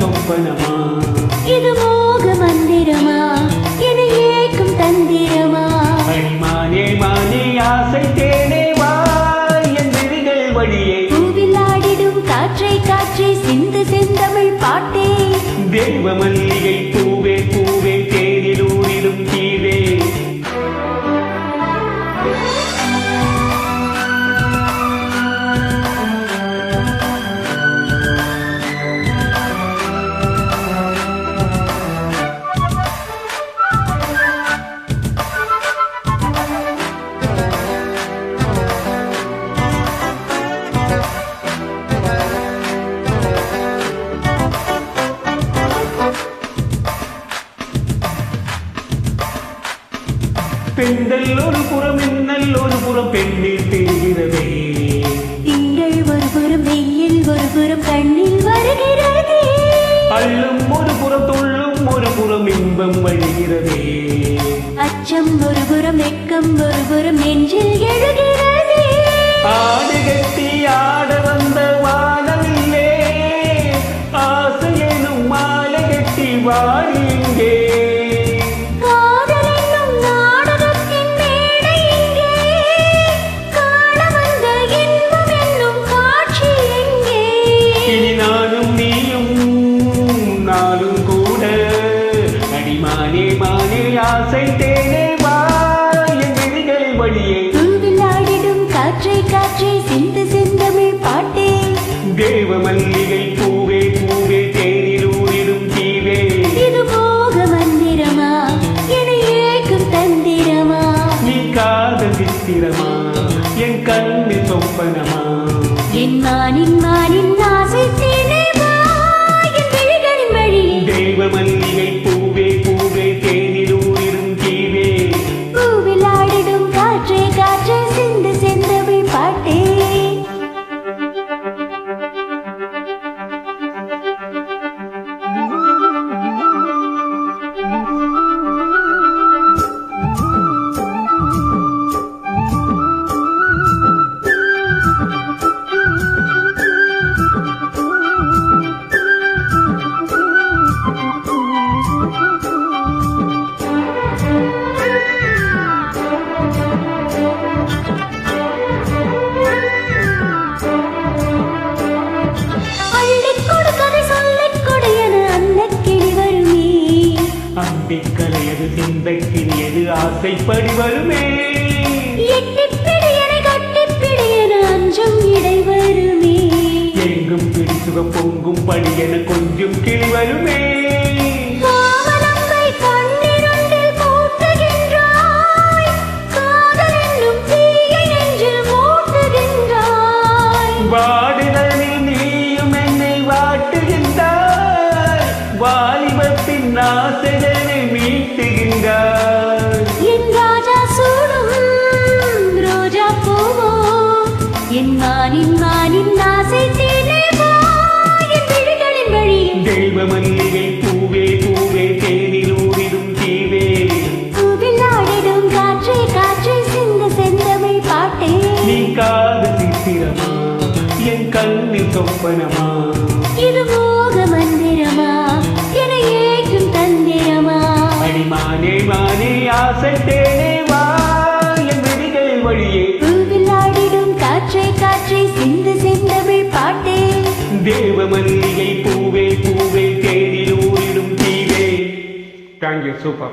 சொப்பனமா இது மோக மந்திரமா என ஏக்கும் தந்திரமா அடிமானே மானே ஆசை தேனே வா என் விழிகள் வழியே பூவில் ஆடிடும் காற்றை காற்றை சிந்து செந்தமிழ் பாட்டே தெய்வ மல்லிகை பூவே பூவே தேனில் ஊரிடும் தீவே பெண்கள் ஒரு புறம் மின்னல் ஒரு புறம் பெண்ணில் தெரிகிறதே திங்கள் ஒரு புறம் வெயில் ஒரு புறம் கண்ணில் வருகிறதே அள்ளும் ஒரு புறம் துள்ளும் ஒரு புறம் இன்பம் வழிகிறதே அச்சம் ஒரு புறம் வெட்கம் ஒரு புறம் நெஞ்சில் எழுகிறதே ஆடு கட்டி ஆட வந்த வானவில்லே ஆசையெனும் மாலை கட்டி வாடி இங்கே மானே மானே ஆசை தேனே வா என் விழிகள் வழியே பூவில் ஆடிடும் காற்றை காற்றை சிந்து செந்தமிழ் பாட்டே தேவ மல்லிகை பூவே பூவே தேனில் ஊரிடும் தீவே இது மோக மந்திரமா என ஏக்கும் தந்திரமா நீ காதல் சித்திரமா என் கண்ணு சொப்பனமா என் மானின் மானின் ஆசை தேனே வா என் விழிகளின் வழியே தேவ மல்லிகை பூவே பூவே தேனில் ஊரிடும் தீவே பூவில் ஆடிடும் காற்றை காற்றை சிந்து செந்தமிழ் பாட்டே அம்பிக்கலையது சிந்தைக்கினியது ஆசைப்படி வருமே எட்டிப்பிடியனை கட்டிப்பிடியன அஞ்சும் இடை வருமே எங்கும் பிடிசுக பொங்கும் படியென கொஞ்சம் கிளி வருமே மாமலம்பை கண்ணிரண்டில் பூட்டுகின்றாய் காதல் என்னும் தீயை நெஞ்சில் மூட்டுகின்றாய் வாடுதலில் நீயும் என்னை வாட்டுகின்றாய் வாலிபத்தின் ஆசைகளை மீட்டுகின்றாய் என் ராஜா சூடும் ரோஜா பூவோ என் மானின் மானின் ஆசை தேனே வா என் விழிகளின் வழியே தெய்வ மல்லிகை பூவே பூவே தேனில் ஊரிடும் தீவே பூவில் ஆடிடும் காற்றை காற்றை சிந்து செந்தமிழ் பாட்டே நீ காதல் சித்திரமா என் கண்ணில் சொப்பனமா இது மோக மந்திரமா என ஏற்றும் தந்திரமா அடிமானே மானே ஆசை தேனே வா என் விழிகள் வழியே பூவில் ஆடிடும் காற்றை காற்றை சிந்து செந்தமிழ் பாட்டே தேவ மல்லிகை பூவே பூவே தேனில் ஊரிடும் தீவே. Thank you, super.